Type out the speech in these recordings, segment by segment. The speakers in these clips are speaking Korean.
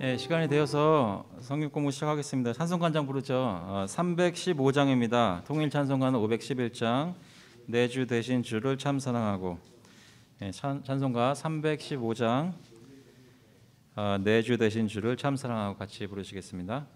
네, 시간이 되어서 성경 공부 시작하겠습니다. 찬송가장 부르죠. 315장입니다. 통일 찬송가는 511장. 내 주 되신 주를 참 사랑하고. 네, 찬송가 315장. 내 주 되신 주를 참 사랑하고 같이 부르시겠습니다.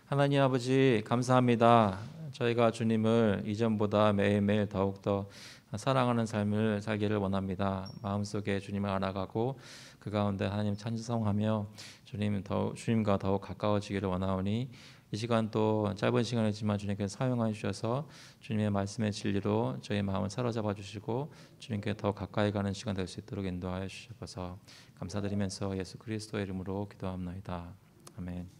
하나님 아버지 감사합니다. 저희가 주님을 이전보다 매일매일 더욱더 사랑하는 삶을 살기를 원합니다. 마음속에 주님을 알아가고 그 가운데 하나님 찬송하며 주님과 더욱 가까워지기를 원하오니 이 시간 또 짧은 시간이지만 주님께서 사용하여 주셔서 주님의 말씀의 진리로 저희 마음을 사로잡아 주시고 주님께 더 가까이 가는 시간 될 수 있도록 인도하여 주셔서 감사드리면서 예수 그리스도의 이름으로 기도합나이다. 아멘.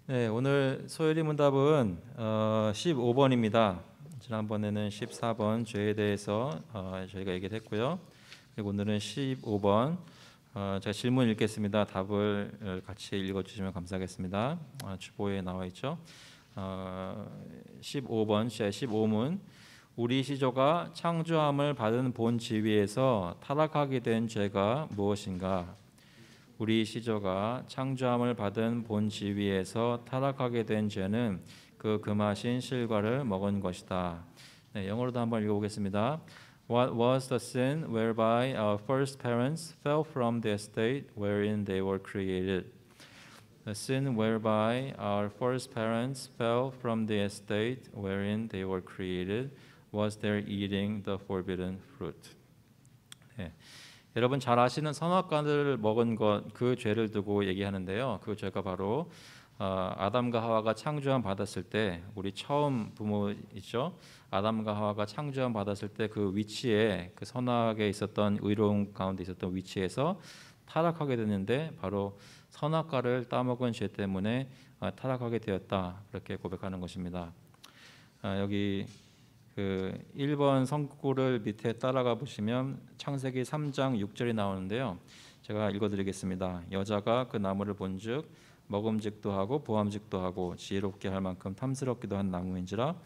네, 오늘 소요리 문답은 15번입니다. 지난번에는 14번 죄에 대해서 저희가 얘기를 했고요. 그리고 오늘은 15번 제가 질문 읽겠습니다. 답을 같이 읽어주시면 감사하겠습니다. 주보에 나와 있죠. 15번 15문 우리 시조가 창조함을 받은 본 지위에서 타락하게 된 죄가 무엇인가? 우리 시조가 창조함을 받은 본 지위에서 타락하게 된 죄는 그 금하신 실과를 먹은 것이다. 네, 영어로도 한번 읽어보겠습니다. What was the sin whereby our first parents fell from the estate wherein they were created? The sin whereby our first parents fell from the estate wherein they were created was their eating the forbidden fruit. 네. 여러분 잘 아시는 선악과를 먹은 것, 그 죄를 두고 얘기하는데요. 그 죄가 바로 아담과 하와가 창조함 받았을 때, 우리 처음 부모 있죠. 아담과 하와가 창조함 받았을 때 그 위치에, 그 선악에 있었던 의로움 가운데 있었던 위치에서 타락하게 됐는데, 바로 선악과를 따먹은 죄 때문에 타락하게 되었다, 그렇게 고백하는 것입니다. 여기 그 1번 성구를 밑에 따라가 보시면 창세기 3장 6절이 나오는데요. 제가 읽어드리겠습니다. 여자가 그 나무를 본즉 먹음직도 하고 보암직도 하고 지혜롭게 할 만큼 탐스럽기도 한 나무인지라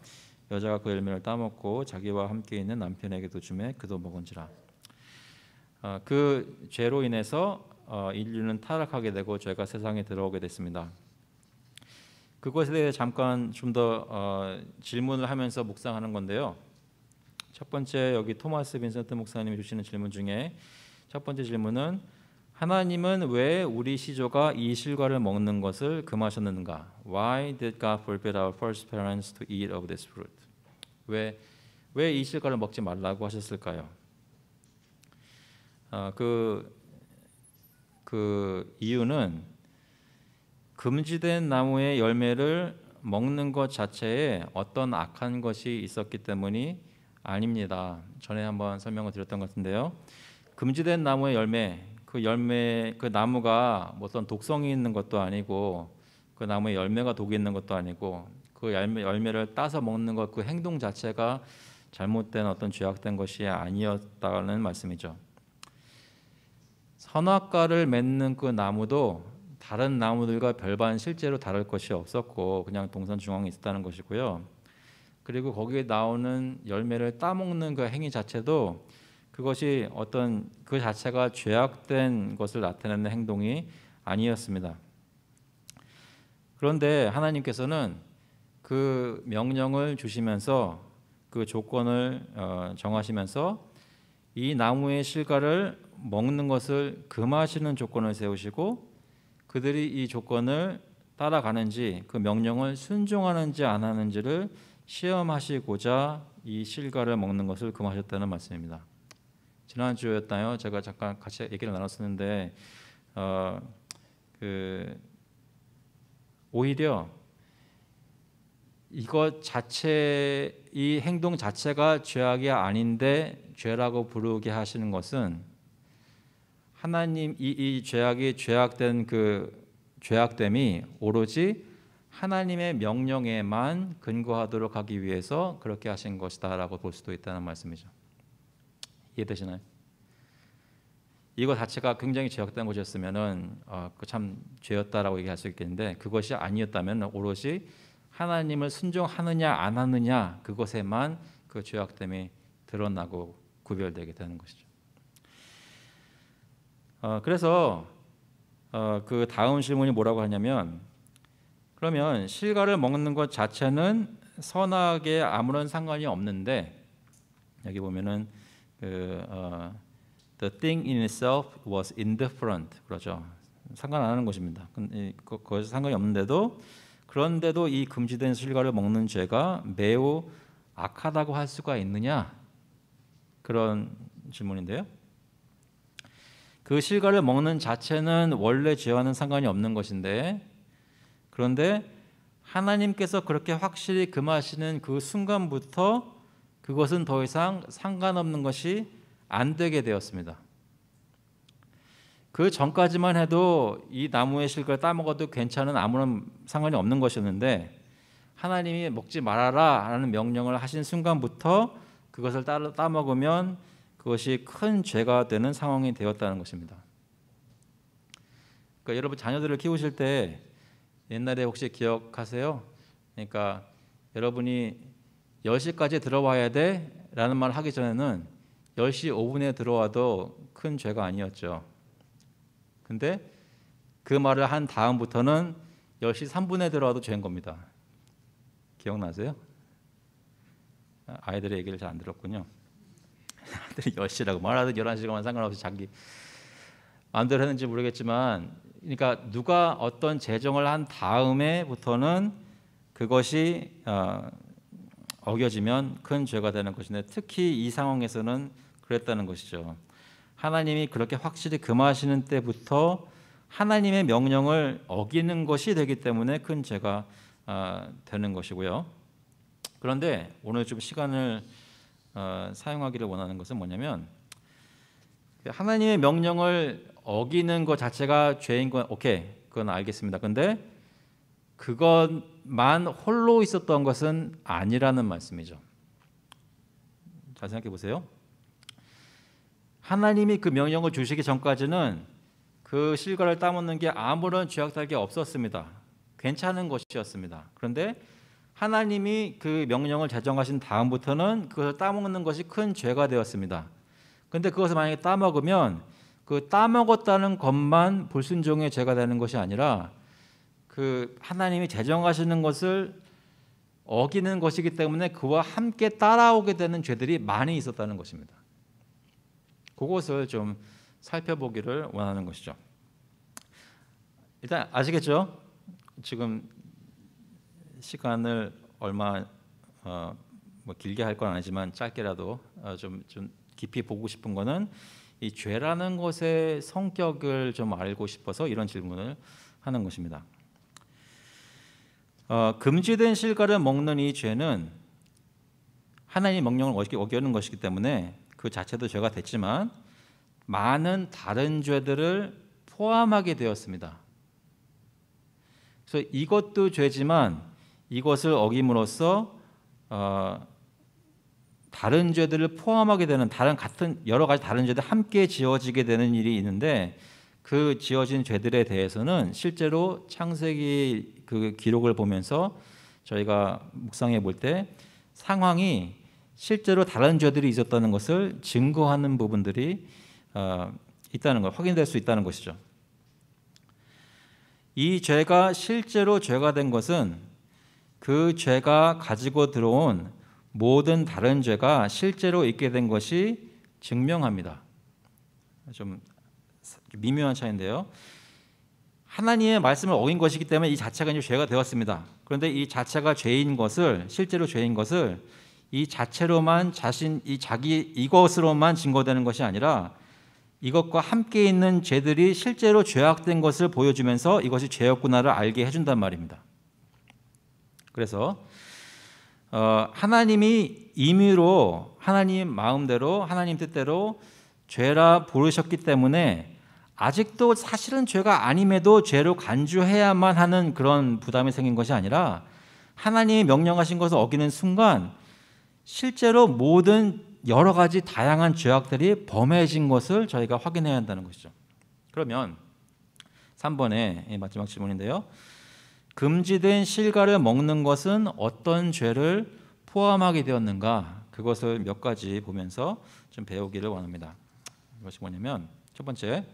여자가 그 열매를 따먹고 자기와 함께 있는 남편에게도 주매 그도 먹은지라. 그 죄로 인해서 인류는 타락하게 되고 죄가 세상에 들어오게 됐습니다. 그것에 대해 잠깐 좀 더 질문을 하면서 묵상하는 건데요. 첫 번째, 여기 토마스 빈센트 목사님이 주시는 질문 중에 첫 번째 질문은 하나님은 왜 우리 시조가 이 실과를 먹는 것을 금하셨는가? Why did God forbid our first parents to eat of this fruit? 왜 이 실과를 먹지 말라고 하셨을까요? 그 이유는 금지된 나무의 열매를 먹는 것 자체에 어떤 악한 것이 있었기 때문이 아닙니다. 전에 한번 설명을 드렸던 것 같은데요. 금지된 나무의 열매, 그 나무가 어떤 독성이 있는 것도 아니고 그 나무의 열매가 독이 있는 것도 아니고 그 열매를 따서 먹는 것, 그 행동 자체가 잘못된 어떤 죄악된 것이 아니었다는 말씀이죠. 선악과를 맺는 그 나무도 다른 나무들과 별반 실제로 다를 것이 없었고 그냥 동선 중앙에 있었다는 것이고요. 그리고 거기에 나오는 열매를 따먹는 그 행위 자체도 그것이 어떤 그 자체가 죄악된 것을 나타내는 행동이 아니었습니다. 그런데 하나님께서는 그 명령을 주시면서 그 조건을 정하시면서 이 나무의 실과를 먹는 것을 금하시는 조건을 세우시고 그들이 이 조건을 따라가는지 그 명령을 순종하는지 안 하는지를 시험하시고자 이 실과를 먹는 것을 금하셨다는 말씀입니다. 지난주였나요? 제가 잠깐 같이 얘기를 나눴었는데 오히려 이것 자체, 이 행동 자체가 죄악이 아닌데 죄라고 부르게 하시는 것은 하나님 이 죄악이 죄악된 그 죄악됨이 오로지 하나님의 명령에만 근거하도록 하기 위해서 그렇게 하신 것이다라고 볼 수도 있다는 말씀이죠. 이해되시나요? 이거 자체가 굉장히 죄악된 것이었으면은 참 죄였다라고 얘기할 수 있겠는데 그것이 아니었다면 오로지 하나님을 순종하느냐 안 하느냐 그것에만 그 죄악됨이 드러나고 구별되게 되는 것이죠. 그래서 그 다음 질문이 뭐라고 하냐면 그러면 실과를 먹는 것 자체는 선악에 아무런 상관이 없는데 여기 보면은 the thing in itself was indifferent 그러죠. 상관 안 하는 것입니다. 그것이 상관이 없는데도 그런데도 이 금지된 실과를 먹는 죄가 매우 악하다고 할 수가 있느냐 그런 질문인데요. 그 실과를 먹는 자체는 원래 죄와는 상관이 없는 것인데 그런데 하나님께서 그렇게 확실히 금하시는 그 순간부터 그것은 더 이상 상관없는 것이 안 되게 되었습니다. 그 전까지만 해도 이 나무의 실과를 따먹어도 괜찮은 아무런 상관이 없는 것이었는데 하나님이 먹지 말아라 라는 명령을 하신 순간부터 그것을 따먹으면 그것이 큰 죄가 되는 상황이 되었다는 것입니다. 그러니까 여러분 자녀들을 키우실 때 옛날에 혹시 기억하세요? 그러니까 여러분이 10시까지 들어와야 돼 라는 말 하기 전에는 10시 5분에 들어와도 큰 죄가 아니었죠. 근데 그 말을 한 다음부터는 10시 3분에 들어와도 죄인 겁니다. 기억나세요? 아이들의 얘기를 잘 안 들었군요. 아들이 10시라고 말하든 11시간 상관없이 자기 마음대로 했는지 모르겠지만, 그러니까 누가 어떤 제정을 한 다음에부터는 그것이 어겨지면 큰 죄가 되는 것인데, 특히 이 상황에서는 그랬다는 것이죠. 하나님이 그렇게 확실히 금하시는 때부터 하나님의 명령을 어기는 것이 되기 때문에 큰 죄가 되는 것이고요. 그런데 오늘 좀 시간을 사용하기를 원하는 것은 뭐냐면, 하나님의 명령을 어기는 것 자체가 죄인 건 오케이, 그건 알겠습니다. 근데 그것만 홀로 있었던 것은 아니라는 말씀이죠. 잘 생각해 보세요. 하나님이 그 명령을 주시기 전까지는 그 실과를 따먹는 게 아무런 죄악될 게 없었습니다. 괜찮은 것이었습니다. 그런데 하나님이 그 명령을 제정하신 다음부터는 그것을 따먹는 것이 큰 죄가 되었습니다. 그런데 그것을 만약에 따먹으면 그 따먹었다는 것만 불순종의 죄가 되는 것이 아니라 그 하나님이 제정하시는 것을 어기는 것이기 때문에 그와 함께 따라오게 되는 죄들이 많이 있었다는 것입니다. 그것을 좀 살펴보기를 원하는 것이죠. 일단 아시겠죠? 지금 시간을 얼마 뭐 길게 할 건 아니지만 짧게라도 좀 깊이 보고 싶은 거는 이 죄라는 것의 성격을 좀 알고 싶어서 이런 질문을 하는 것입니다. 금지된 실과를 먹는 이 죄는 하나님의 명령을 어기는 것이기 때문에 그 자체도 죄가 됐지만 많은 다른 죄들을 포함하게 되었습니다. 그래서 이것도 죄지만 이것을 어김으로써 다른 죄들을 포함하게 되는 같은 여러 가지 다른 죄들 함께 지어지게 되는 일이 있는데, 그 지어진 죄들에 대해서는 실제로 창세기 그 기록을 보면서 저희가 묵상해 볼 때 상황이 실제로 다른 죄들이 있었다는 것을 증거하는 부분들이 있다는 걸 확인될 수 있다는 것이죠. 이 죄가 실제로 죄가 된 것은 그 죄가 가지고 들어온 모든 다른 죄가 실제로 있게 된 것이 증명합니다. 좀 미묘한 차이인데요. 하나님의 말씀을 어긴 것이기 때문에 이 자체가 이제 죄가 되었습니다. 그런데 이 자체가 죄인 것을, 실제로 죄인 것을 이 자체로만 이것으로만 증거되는 것이 아니라 이것과 함께 있는 죄들이 실제로 죄악된 것을 보여주면서 이것이 죄였구나를 알게 해준단 말입니다. 그래서 하나님이 임의로 하나님 마음대로 하나님 뜻대로 죄라 부르셨기 때문에 아직도 사실은 죄가 아님에도 죄로 간주해야만 하는 그런 부담이 생긴 것이 아니라, 하나님이 명령하신 것을 어기는 순간 실제로 모든 여러 가지 다양한 죄악들이 범해진 것을 저희가 확인해야 한다는 것이죠. 그러면 3번의 마지막 질문인데요. 금지된 실과를 먹는 것은 어떤 죄를 포함하게 되었는가? 그것을 몇 가지 보면서 좀 배우기를 원합니다. 이것이 뭐냐면, 첫 번째,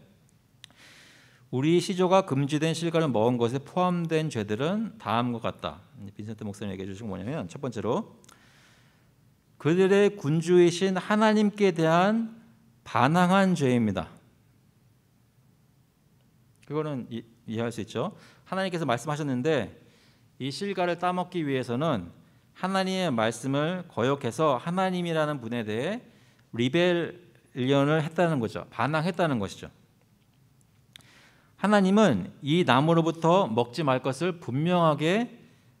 우리 시조가 금지된 실과를 먹은 것에 포함된 죄들은 다음과 같다. 빈센트 목사님 얘기해 주신 거 뭐냐면, 첫 번째로 그들의 군주이신 하나님께 대한 반항한 죄입니다. 그거는 이해할 수 있죠. 하나님께서 말씀하셨는데 이 실과를 따먹기 위해서는 하나님의 말씀을 거역해서 하나님이라는 분에 대해 리벨리언을 했다는 거죠. 반항했다는 것이죠. 하나님은 이 나무로부터 먹지 말 것을 분명하게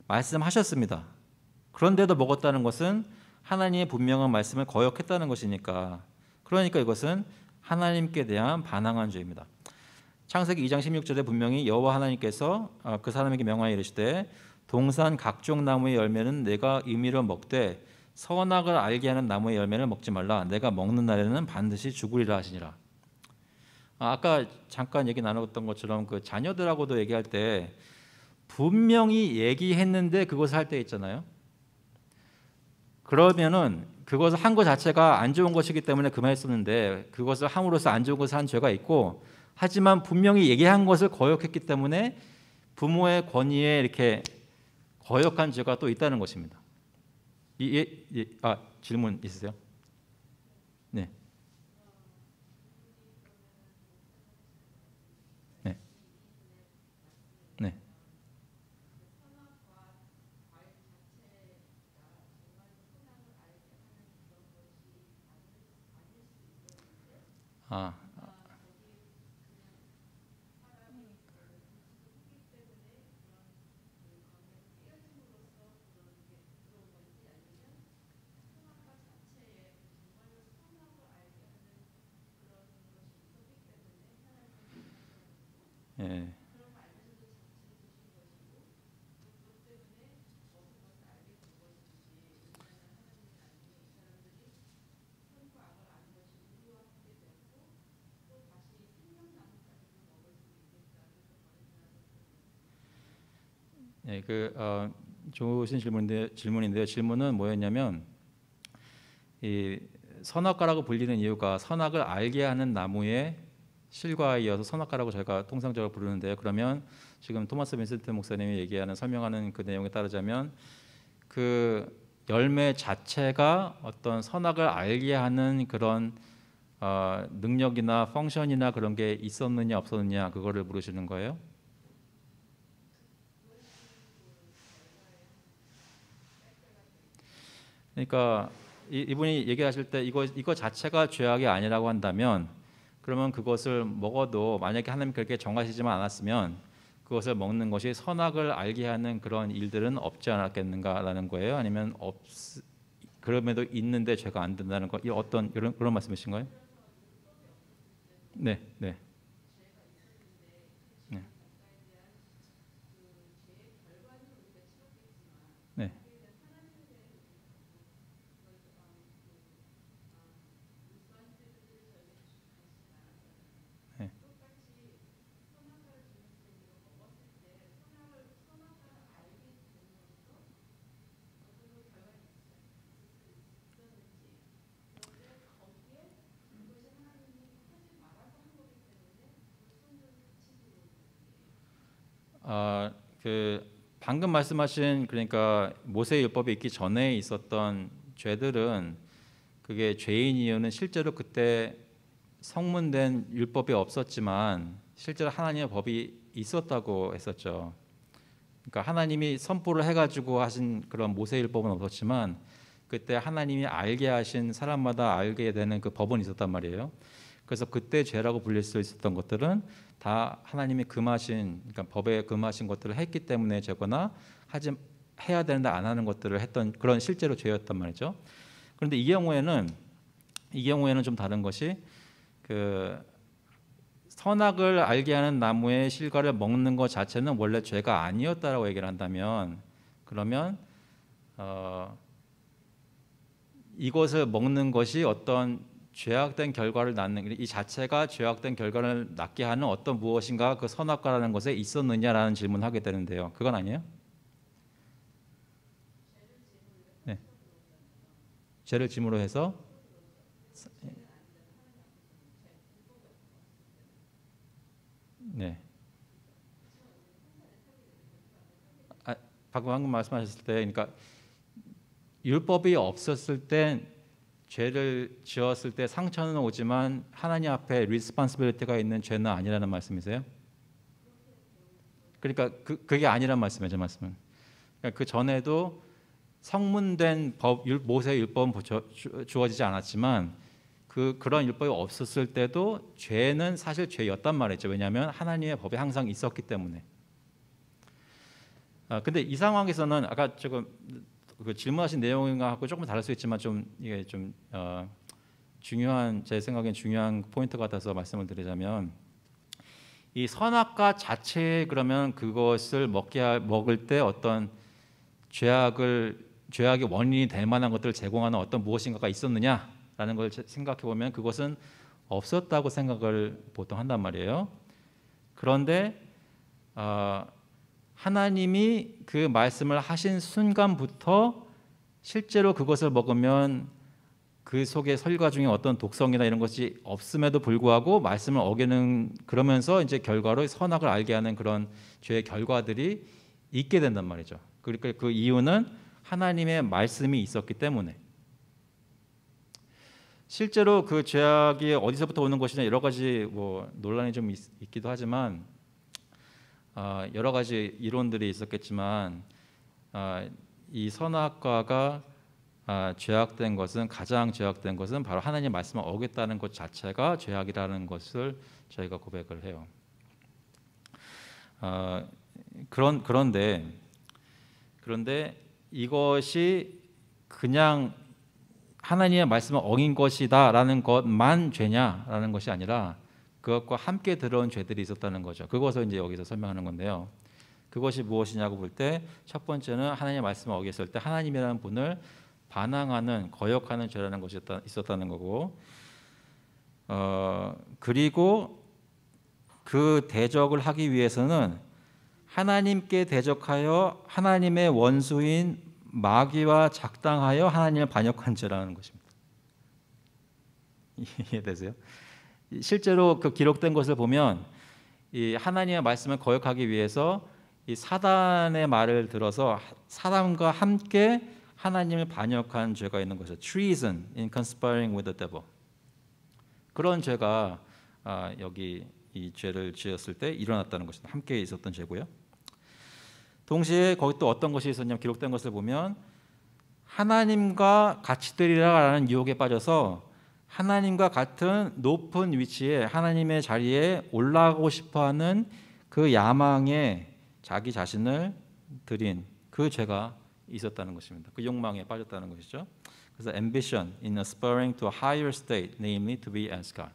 말씀하셨습니다. 그런데도 먹었다는 것은 하나님의 분명한 말씀을 거역했다는 것이니까, 그러니까 이것은 하나님께 대한 반항한 죄입니다. 창세기 2장 16절에 분명히 여호와 하나님께서 그 사람에게 명하여 이르시되 동산 각종 나무의 열매는 내가 임의로 먹되 선악을 알게 하는 나무의 열매를 먹지 말라. 내가 먹는 날에는 반드시 죽으리라 하시니라. 아까 잠깐 얘기 나눴던 것처럼 그 자녀들하고도 얘기할 때 분명히 얘기했는데 그것을 할 때 있잖아요. 그러면은 그것을 한 것 자체가 안 좋은 것이기 때문에 그만했었는데 그것을 함으로써 안 좋은 것을 한 죄가 있고, 하지만 분명히 얘기한 것을 거역했기 때문에 부모의 권위에 이렇게 거역한 죄가 또 있다는 것입니다. 질문 있으세요? 네. 네. 네. 아, 예. 예, 좋으신 질문인데요. 질문은 뭐였냐면, 이 선악과라고 불리는 이유가 선악을 알게 하는 나무의 실과에 이어서 선악과라고 저희가 통상적으로 부르는데요. 그러면 지금 토마스 빈센트 목사님이 얘기하는 설명하는 그 내용에 따르자면 그 열매 자체가 어떤 선악을 알게 하는 그런 능력이나 펑션이나 그런 게 있었느냐 없었느냐 그거를 물으시는 거예요. 그러니까 이분이 얘기하실 때 이거 자체가 죄악이 아니라고 한다면, 그러면 그것을 먹어도 만약에 하나님 그렇게 정하시지만 않았으면 그것을 먹는 것이 선악을 알게 하는 그런 일들은 없지 않았겠는가라는 거예요. 아니면 그럼에도 있는데 죄가 안 된다는 거, 이 어떤 그런 말씀이신가요? 네, 네, 네, 네, 네. 아, 그 방금 말씀하신, 그러니까 모세 율법이 있기 전에 있었던 죄들은, 그게 죄인 이유는 실제로 그때 성문된 율법이 없었지만 실제로 하나님의 법이 있었다고 했었죠. 그러니까 하나님이 선포를 해가지고 하신 그런 모세 율법은 없었지만 그때 하나님이 알게 하신, 사람마다 알게 되는 그 법은 있었단 말이에요. 그래서 그때 죄라고 불릴 수 있었던 것들은 다 하나님이 금하신, 그러니까 법에 금하신 것들을 했기 때문에 죄거나 하지 해야 되는데 안 하는 것들을 했던 그런 실제로 죄였단 말이죠. 그런데 이 경우에는 좀 다른 것이, 그 선악을 알게 하는 나무의 실과를 먹는 것 자체는 원래 죄가 아니었다라고 얘기를 한다면, 그러면 이것을 먹는 것이 어떤 죄악된 결과를 낳는, 이 자체가 죄악된 결과를 낳게 하는 어떤 무엇인가 그 선악과라는 것에 있었느냐라는 질문을 하게 되는데요. 그건 아니에요? 네. 죄를 짐으로 해서, 네. 아, 방금 말씀하셨을 때, 그러니까 율법이 없었을 때, 죄를 지었을 때 상처는 오지만 하나님 앞에 리스폰시빌리티가 있는 죄는 아니라는 말씀이세요? 그러니까 그게 아니란 말씀이죠, 말씀은. 그러니까 그 전에도 성문된 모세 율법은 주어지지 않았지만 그런 율법이 없었을 때도 죄는 사실 죄였단 말이죠. 왜냐하면 하나님의 법이 항상 있었기 때문에. 근데 이 상황에서는 아까 조금 그 질문하신 내용하고 조금 다를 수 있지만 좀 이게 좀 중요한, 제 생각엔 중요한 포인트 같아서 말씀을 드리자면, 이 선악과 자체에 그러면 그것을 먹을 때 어떤 죄악의 원인이 될 만한 것들을 제공하는 어떤 무엇인가가 있었느냐라는 걸 생각해 보면, 그것은 없었다고 생각을 보통 한단 말이에요. 그런데 하나님이 그 말씀을 하신 순간부터 실제로 그것을 먹으면 그 속에 설과 중에 어떤 독성이나 이런 것이 없음에도 불구하고 말씀을 어기는, 그러면서 이제 결과로 선악을 알게 하는 그런 죄의 결과들이 있게 된단 말이죠. 그러니까 그 이유는 하나님의 말씀이 있었기 때문에. 실제로 그 죄악이 어디서부터 오는 것이냐 여러 가지 논란이 좀 있기도 하지만 여러 가지 이론들이 있었겠지만 이 선악과가 죄악된 것은, 가장 죄악된 것은 바로 하나님의 말씀을 어겼다는 것 자체가 죄악이라는 것을 저희가 고백을 해요. 그런데 이것이 그냥 하나님의 말씀을 어긴 것이다라는 것만 죄냐라는 것이 아니라 그것과 함께 들어온 죄들이 있었다는 거죠. 그것을 이제 여기서 설명하는 건데요. 그것이 무엇이냐고 볼 때 첫 번째는 하나님의 말씀을 어겼을 때 하나님이라는 분을 반항하는, 거역하는 죄라는 것이 있었다는 거고, 그리고 그 대적을 하기 위해서는 하나님께 대적하여 하나님의 원수인 마귀와 작당하여 하나님을 반역한 죄라는 것입니다. 이해되세요? 실제로 그 기록된 것을 보면 이 하나님의 말씀을 거역하기 위해서 이 사단의 말을 들어서 사람과 함께 하나님을 반역한 죄가 있는 것이죠. Treason in conspiring with the devil. 그런 죄가 여기 이 죄를 지었을 때 일어났다는 것입니다. 함께 있었던 죄고요. 동시에 거기 또 어떤 것이 있었냐면 기록된 것을 보면 하나님과 같이 되리라라는 유혹에 빠져서 하나님과 같은 높은 위치에 하나님의 자리에 올라가고 싶어하는 그 야망에 자기 자신을 드린 그 죄가 있었다는 것입니다. 그 욕망에 빠졌다는 것이죠. 그래서 ambition in aspiring to a higher state, namely to be as God.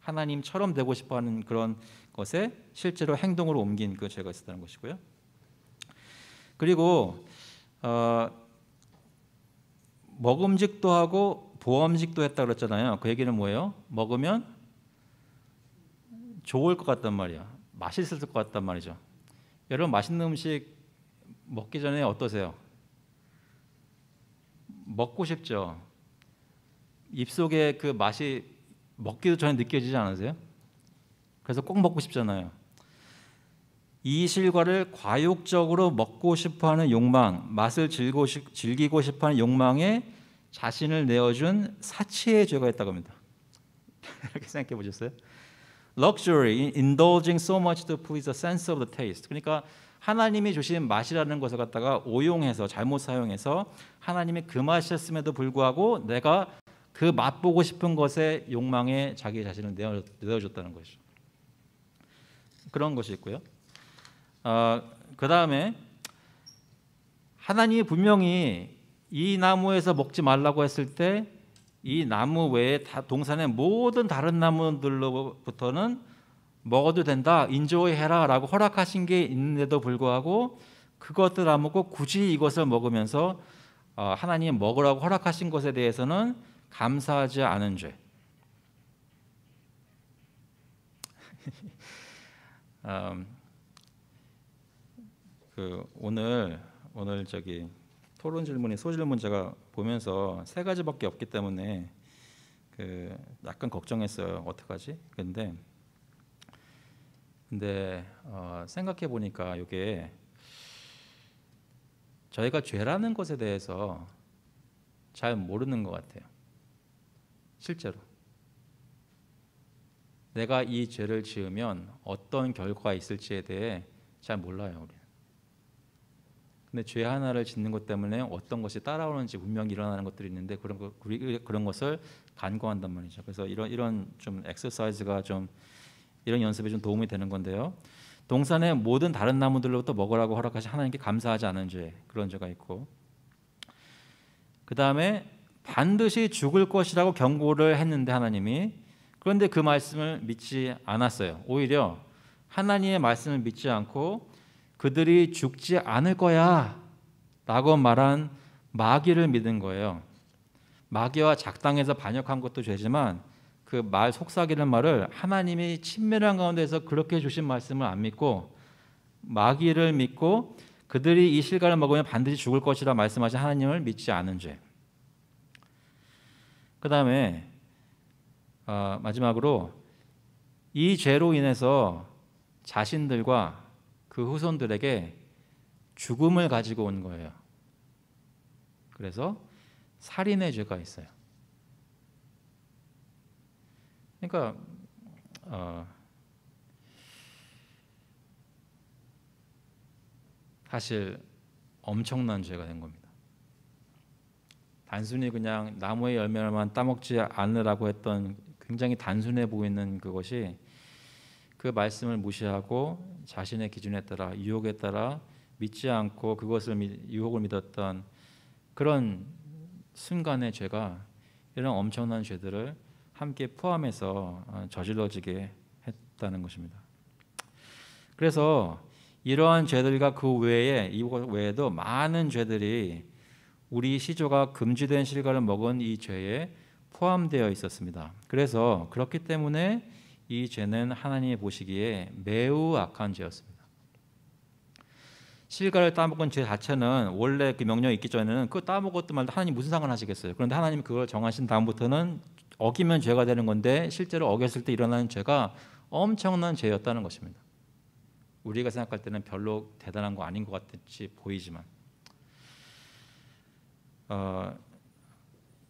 하나님처럼 되고 싶어하는 그런 것에 실제로 행동으로 옮긴 그 죄가 있었다는 것이고요. 그리고 먹음직도 하고 보암직도 했다 그랬잖아요. 그 얘기는 뭐예요? 먹으면 좋을 것 같단 말이야. 맛있을 것 같단 말이죠. 여러분 맛있는 음식 먹기 전에 어떠세요? 먹고 싶죠. 입속에 그 맛이 먹기도 전에 느껴지지 않으세요? 그래서 꼭 먹고 싶잖아요. 이 실과를 과욕적으로 먹고 싶어하는 욕망, 맛을 즐기고 싶어하는 욕망에 자신을 내어준 사치의 죄가 있다고 합니다. 이렇게 생각해 보셨어요? Luxury, indulging so much to please the sense of the taste. 그러니까 하나님이 주신 맛이라는 것을 갖다가 오용해서 잘못 사용해서 하나님이 그 맛이었음에도 불구하고 내가 그 맛보고 싶은 것에 욕망에 자기 자신을 내어줬다는 것이죠. 그런 것이 있고요. 그 다음에 하나님이 분명히 이 나무에서 먹지 말라고 했을 때 이 나무 외에 동산의 모든 다른 나무들로부터는 먹어도 된다, 인조해라 라고 허락하신 게 있는데도 불구하고 그것들 안 먹고 굳이 이것을 먹으면서 하나님이 먹으라고 허락하신 것에 대해서는 감사하지 않은 죄. 오늘 저기 토론 질문이 소질문 제가 보면서 세 가지밖에 없기 때문에 약간 걱정했어요. 어떡하지? 근데 생각해 보니까 이게 저희가 죄라는 것에 대해서 잘 모르는 것 같아요. 실제로 내가 이 죄를 지으면 어떤 결과가 있을지에 대해 잘 몰라요, 우리는. 근데 죄 하나를 짓는 것 때문에 어떤 것이 따라오는지 분명히 일어나는 것들이 있는데 그런 것을 간과한단 말이죠. 그래서 이런 좀 엑서사이즈가 좀 이런 연습에 좀 도움이 되는 건데요. 동산의 모든 다른 나무들로부터 먹으라고 허락하신 하나님께 감사하지 않은 죄, 그런 죄가 있고, 그 다음에 반드시 죽을 것이라고 경고를 했는데 하나님이, 그런데 그 말씀을 믿지 않았어요. 오히려 하나님의 말씀을 믿지 않고 그들이 죽지 않을 거야 라고 말한 마귀를 믿은 거예요. 마귀와 작당해서 반역한 것도 죄지만 그 말 속삭이는 말을 하나님이 친밀한 가운데서 그렇게 주신 말씀을 안 믿고 마귀를 믿고 그들이 이 실과를 먹으면 반드시 죽을 것이라 말씀하신 하나님을 믿지 않은 죄. 그 다음에 마지막으로 이 죄로 인해서 자신들과 그 후손들에게 죽음을 가지고 온 거예요. 그래서 살인의 죄가 있어요. 그러니까 사실 엄청난 죄가 된 겁니다. 단순히 그냥 나무의 열매만 따먹지 않으라고 했던 굉장히 단순해 보이는 그것이 그 말씀을 무시하고 자신의 기준에 따라 유혹에 따라 믿지 않고 그것을 유혹을 믿었던 그런 순간의 죄가 이런 엄청난 죄들을 함께 포함해서 저질러지게 했다는 것입니다. 그래서 이러한 죄들과 그 외에 이것 외에도 많은 죄들이 우리 시조가 금지된 실과를 먹은 이 죄에 포함되어 있었습니다. 그래서 그렇기 때문에 이 죄는 하나님이 보시기에 매우 악한 죄였습니다. 실과를 따먹은 죄 자체는 원래 그 명령이 있기 전에는 그 따먹었든 말든 하나님 무슨 상관하시겠어요. 그런데 하나님이 그걸 정하신 다음부터는 어기면 죄가 되는 건데 실제로 어겼을 때 일어나는 죄가 엄청난 죄였다는 것입니다. 우리가 생각할 때는 별로 대단한 거 아닌 것 같이 보이지만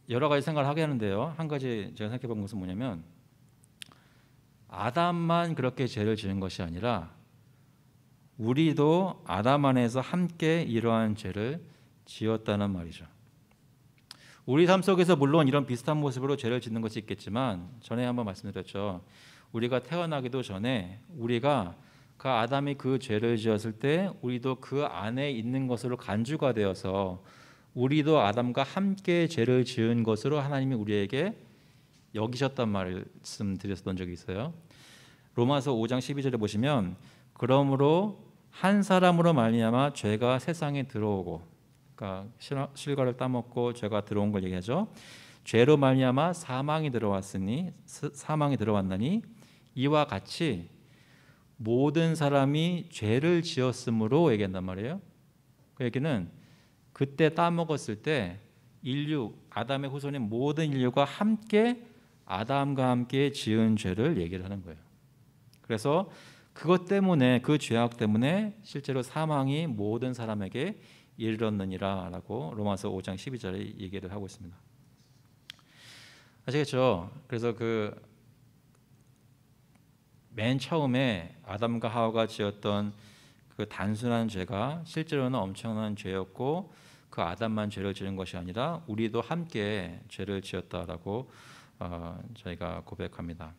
여러 가지 생각을 하게 하는데요. 한 가지 제가 생각해 본 것은 뭐냐면 아담만 그렇게 죄를 지은 것이 아니라 우리도 아담 안에서 함께 이러한 죄를 지었다는 말이죠. 우리 삶 속에서 물론 이런 비슷한 모습으로 죄를 짓는 것이 있겠지만 전에 한번 말씀드렸죠. 우리가 태어나기도 전에 우리가 그 아담이 그 죄를 지었을 때 우리도 그 안에 있는 것으로 간주가 되어서 우리도 아담과 함께 죄를 지은 것으로 하나님이 우리에게 여기셨단 말씀드렸던 적이 있어요. 로마서 5장 12절에 보시면 그러므로 한 사람으로 말미암아 죄가 세상에 들어오고, 그러니까 실과를 따먹고 죄가 들어온 걸 얘기하죠. 죄로 말미암아 사망이 들어왔나니 이와 같이 모든 사람이 죄를 지었으므로 얘기한단 말이에요. 그 얘기는 그때 따먹었을 때 인류, 아담의 후손인 모든 인류가 함께 아담과 함께 지은 죄를 얘기를 하는 거예요. 그래서 그것 때문에, 그 죄악 때문에 실제로 사망이 모든 사람에게 이르렀느니라 라고 로마서 5장 12절에 얘기를 하고 있습니다. 아시겠죠? 그래서 맨 처음에 아담과 하와가 지었던 그 단순한 죄가 실제로는 엄청난 죄였고 그 아담만 죄를 지은 것이 아니라 우리도 함께 죄를 지었다라고 저희가 고백합니다.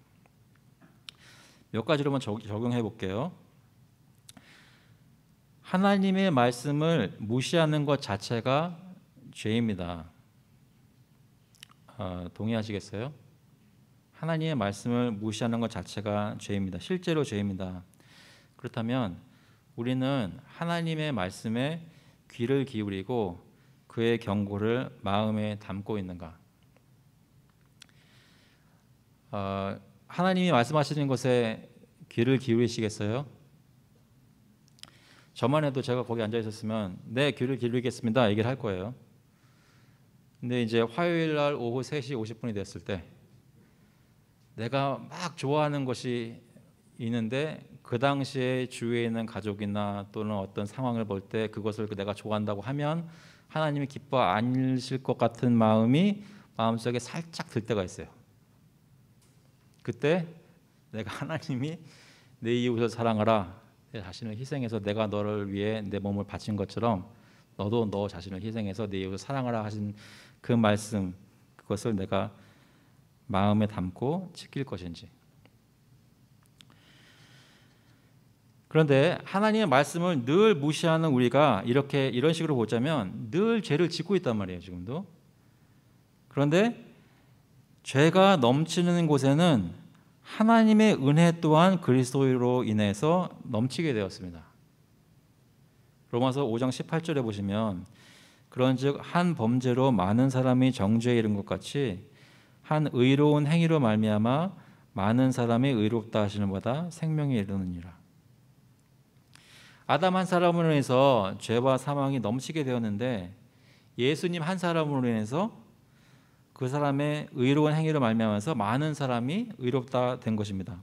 몇 가지로만 적용해 볼게요. 하나님의 말씀을 무시하는 것 자체가 죄입니다. 동의하시겠어요? 하나님의 말씀을 무시하는 것 자체가 죄입니다. 실제로 죄입니다. 그렇다면 우리는 하나님의 말씀에 귀를 기울이고 그의 경고를 마음에 담고 있는가? 하나님이 말씀하시는 것에 귀를 기울이시겠어요? 저만 해도 제가 거기 앉아 있었으면 네, 귀를 기울이겠습니다 얘기를 할 거예요. 근데 이제 화요일 날 오후 3시 50분이 됐을 때 내가 막 좋아하는 것이 있는데 그 당시에 주위에 있는 가족이나 또는 어떤 상황을 볼 때 그것을 내가 좋아한다고 하면 하나님이 기뻐 안실 것 같은 마음이 마음속에 살짝 들 때가 있어요. 그때 내가 하나님이 내 이웃을 사랑하라, 내 자신을 희생해서 내가 너를 위해 내 몸을 바친 것처럼 너도 너 자신을 희생해서 내 이웃을 사랑하라 하신 그 말씀, 그것을 내가 마음에 담고 지킬 것인지. 그런데 하나님의 말씀을 늘 무시하는 우리가 이런 식으로 보자면 늘 죄를 짓고 있단 말이에요, 지금도. 그런데 죄가 넘치는 곳에는 하나님의 은혜 또한 그리스도로 인해서 넘치게 되었습니다. 로마서 5장 18절에 보시면 그런즉 한 범죄로 많은 사람이 정죄에 이른 것 같이 한 의로운 행위로 말미암아 많은 사람이 의롭다 하시는 보다 생명에 이르느니라. 아담 한 사람으로 인해서 죄와 사망이 넘치게 되었는데 예수님 한 사람으로 인해서 그 사람의 의로운 행위로 말미암아서 많은 사람이 의롭다 된 것입니다.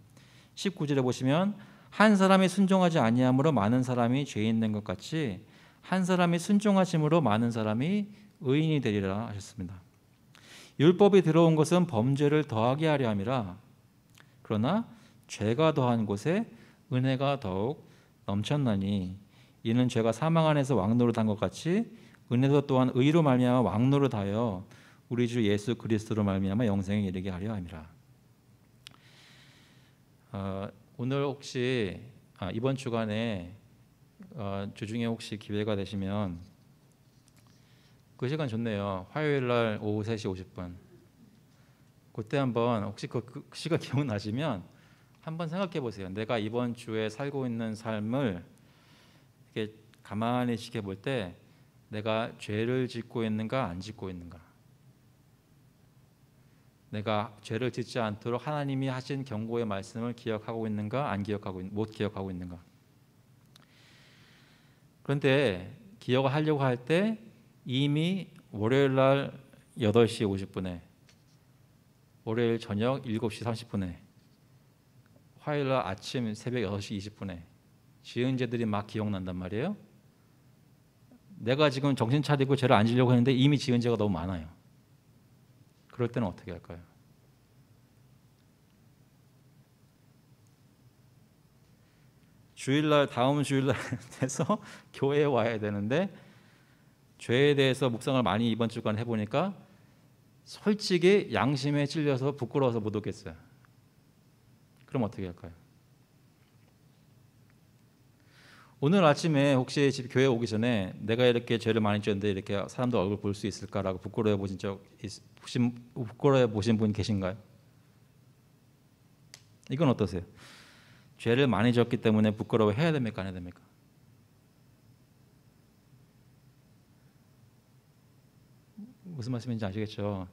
19절에 보시면 한 사람이 순종하지 아니함으로 많은 사람이 죄인 된 것 같이 한 사람이 순종하심으로 많은 사람이 의인이 되리라 하셨습니다. 율법이 들어온 것은 범죄를 더하게 하려 함이라. 그러나 죄가 더한 곳에 은혜가 더욱 넘쳤나니 이는 죄가 사망 안에서 왕노릇한 것 같이 은혜도 또한 의로 말미암아 왕노릇하여 우리 주 예수 그리스도로 말미암아 영생에 이르게 하려 함이라. 오늘 혹시 이번 주간에 주중에 혹시 기회가 되시면 그 시간 좋네요. 화요일 날 오후 3시 50분. 그때 한번 혹시 그 시간 기억나시면 한번 생각해 보세요. 내가 이번 주에 살고 있는 삶을 이렇게 가만히 지켜볼 때 내가 죄를 짓고 있는가 안 짓고 있는가. 내가 죄를 짓지 않도록 하나님이 하신 경고의 말씀을 기억하고 있는가 안 기억하고 못 기억하고 있는가. 그런데 기억을 하려고 할 때 이미 월요일 날 8시 50분에 월요일 저녁 7시 30분에 화요일 날 아침 새벽 6시 20분에 지은 죄들이 막 기억난단 말이에요. 내가 지금 정신 차리고 죄를 안 지려고 했는데 이미 지은 죄가 너무 많아요. 그럴 때는 어떻게 할까요? 주일날 다음 주일날 돼서 교회에 와야 되는데 죄에 대해서 묵상을 많이 이번 주간 해보니까 솔직히 양심에 찔려서 부끄러워서 못 오겠어요. 그럼 어떻게 할까요? 오늘 아침에 혹시 집 교회 오기 전에 내가 이렇게 죄를 많이 지었는데 이렇게 사람들 얼굴 볼 수 있을까라고 부끄러워 보신 분 계신가요? 이건 어떠세요? 죄를 많이 지었기 때문에 부끄러워해야 됩니까? 안 해야 됩니까? 무슨 말씀인지 아시겠죠?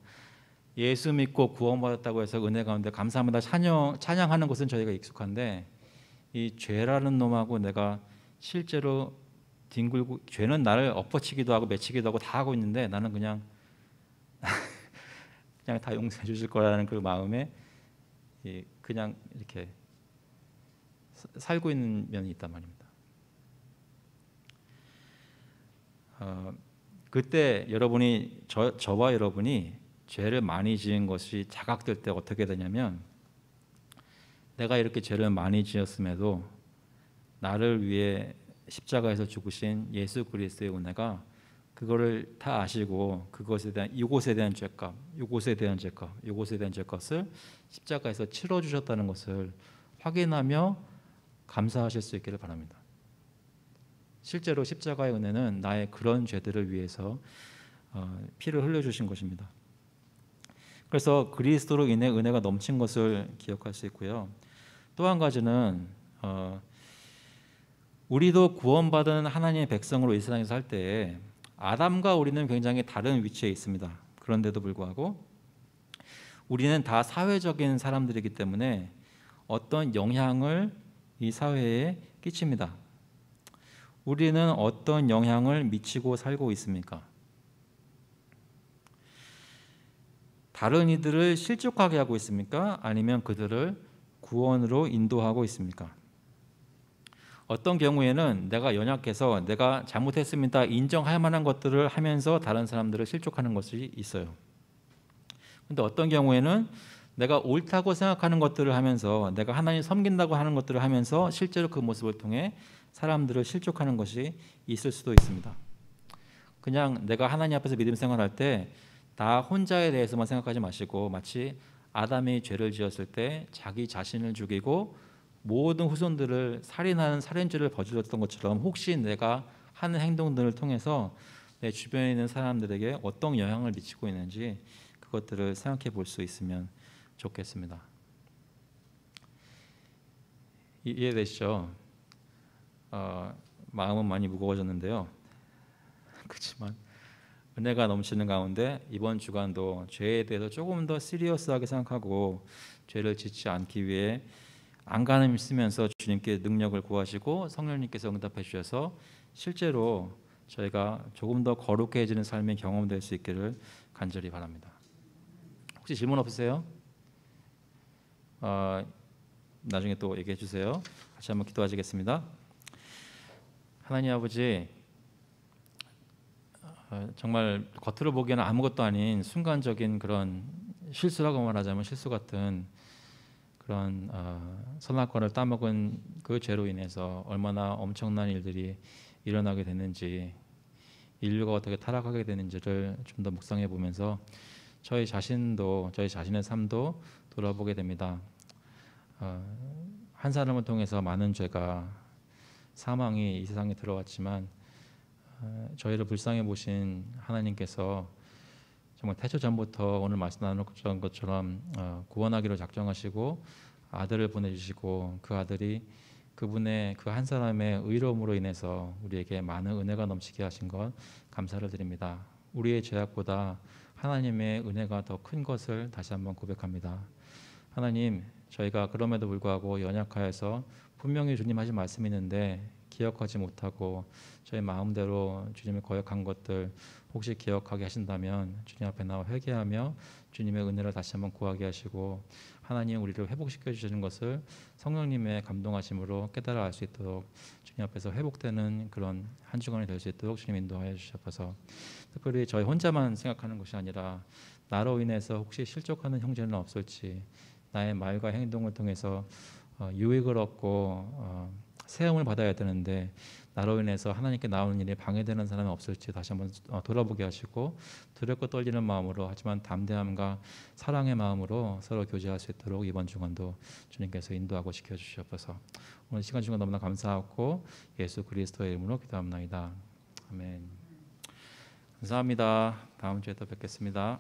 예수 믿고 구원받았다고 해서 은혜 가운데 감사합니다 찬양하는 것은 저희가 익숙한데 이 죄라는 놈하고 내가 실제로 뒹굴고 죄는 나를 엎어치기도 하고 맺히기도 하고 다 하고 있는데 나는 그냥 다 용서해 주실 거라는 그 마음에 그냥 이렇게 살고 있는 면이 있단 말입니다. 그때 여러분이 저와 여러분이 죄를 많이 지은 것이 자각될 때 어떻게 되냐면 내가 이렇게 죄를 많이 지었음에도 나를 위해 십자가에서 죽으신 예수 그리스도의 은혜가 그거를 다 아시고 그것에 대한 이곳에 대한 죄값, 이곳에 대한 죄값, 이곳에 대한 죄값을 십자가에서 치러 주셨다는 것을 확인하며 감사하실 수 있기를 바랍니다. 실제로 십자가의 은혜는 나의 그런 죄들을 위해서 피를 흘려주신 것입니다. 그래서 그리스도로 인해 은혜가 넘친 것을 기억할 수 있고요. 또 한 가지는 우리도 구원받은 하나님의 백성으로 이 세상에 살 때 아담과 우리는 굉장히 다른 위치에 있습니다. 그런데도 불구하고 우리는 다 사회적인 사람들이기 때문에 어떤 영향을 이 사회에 끼칩니다. 우리는 어떤 영향을 미치고 살고 있습니까? 다른 이들을 실족하게 하고 있습니까? 아니면 그들을 구원으로 인도하고 있습니까? 어떤 경우에는 내가 연약해서 내가 잘못했습니다 인정할 만한 것들을 하면서 다른 사람들을 실족하는 것이 있어요. 그런데 어떤 경우에는 내가 옳다고 생각하는 것들을 하면서 내가 하나님 섬긴다고 하는 것들을 하면서 실제로 그 모습을 통해 사람들을 실족하는 것이 있을 수도 있습니다. 그냥 내가 하나님 앞에서 믿음 생활할 때 나 혼자에 대해서만 생각하지 마시고 마치 아담이 죄를 지었을 때 자기 자신을 죽이고 모든 후손들을 살인하는 살인죄를 저질렀던 것처럼 혹시 내가 하는 행동들을 통해서 내 주변에 있는 사람들에게 어떤 영향을 미치고 있는지 그것들을 생각해 볼 수 있으면 좋겠습니다. 이해되시죠? 마음은 많이 무거워졌는데요. 그렇지만 은혜가 넘치는 가운데 이번 주간도 죄에 대해서 조금 더 시리어스하게 생각하고 죄를 짓지 않기 위해 안간힘 쓰면서 주님께 능력을 구하시고 성령님께서 응답해 주셔서 실제로 저희가 조금 더 거룩해지는 삶의 경험될 수 있기를 간절히 바랍니다. 혹시 질문 없으세요? 나중에 또 얘기해 주세요. 같이 한번 기도하시겠습니다. 하나님 아버지, 정말 겉으로 보기에는 아무것도 아닌 순간적인 그런 실수라고 말하자면 실수 같은 그런 선악과를 따먹은 그 죄로 인해서 얼마나 엄청난 일들이 일어나게 됐는지, 인류가 어떻게 타락하게 되는지를 좀 더 묵상해 보면서 저희 자신도, 저희 자신의 삶도 돌아보게 됩니다. 한 사람을 통해서 많은 죄가, 사망이 이 세상에 들어왔지만 저희를 불쌍히 보신 하나님께서 정말 태초 전부터 오늘 말씀 나눴던 것처럼 구원하기로 작정하시고 아들을 보내주시고 그 아들이 그분의 그 한 사람의 의로움으로 인해서 우리에게 많은 은혜가 넘치게 하신 것 감사를 드립니다. 우리의 죄악보다 하나님의 은혜가 더 큰 것을 다시 한번 고백합니다. 하나님, 저희가 그럼에도 불구하고 연약하여서 분명히 주님 하신 말씀이 있는데 기억하지 못하고 저희 마음대로 주님을 거역한 것들 혹시 기억하게 하신다면 주님 앞에 나와 회개하며 주님의 은혜를 다시 한번 구하게 하시고 하나님 우리를 회복시켜 주시는 것을 성령님의 감동하심으로 깨달아 알 수 있도록 주님 앞에서 회복되는 그런 한 주간이 될 수 있도록 주님 인도하여 주셔서 특별히 저희 혼자만 생각하는 것이 아니라 나로 인해서 혹시 실족하는 형제는 없을지 나의 말과 행동을 통해서 유익을 얻고 세움을 받아야 되는데 나로 인해서 하나님께 나오는 일에 방해되는 사람이 없을지 다시 한번 돌아보게 하시고 두렵고 떨리는 마음으로 하지만 담대함과 사랑의 마음으로 서로 교제할 수 있도록 이번 주간도 주님께서 인도하고 지켜주시옵소서. 오늘 시간 주간 너무나 감사하고 예수 그리스도의 이름으로 기도합나이다. 아멘. 감사합니다. 다음 주에 또 뵙겠습니다.